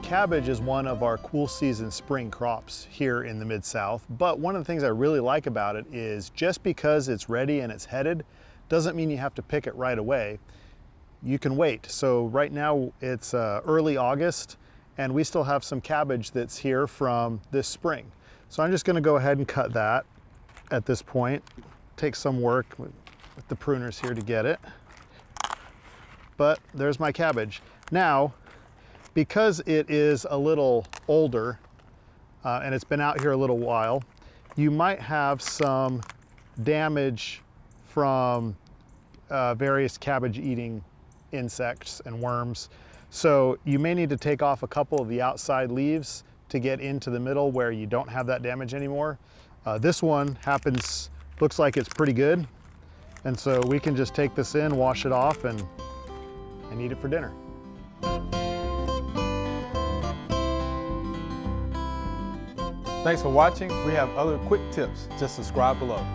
cabbage is one of our cool season spring crops here in the Mid-South, but one of the things I really like about it is just because it's ready and it's headed doesn't mean you have to pick it right away. You can wait. So right now it's early August and we still have some cabbage that's here from this spring. So I'm just going to go ahead and cut that at this point. Takes some work with the pruners here to get it. But there's my cabbage. Now, because it is a little older and it's been out here a little while, you might have some damage from various cabbage eating insects and worms. So you may need to take off a couple of the outside leaves to get into the middle where you don't have that damage anymore. This one looks like it's pretty good. And so we can just take this in, wash it off, and eat it for dinner. Thanks for watching. We have other quick tips. Just subscribe below.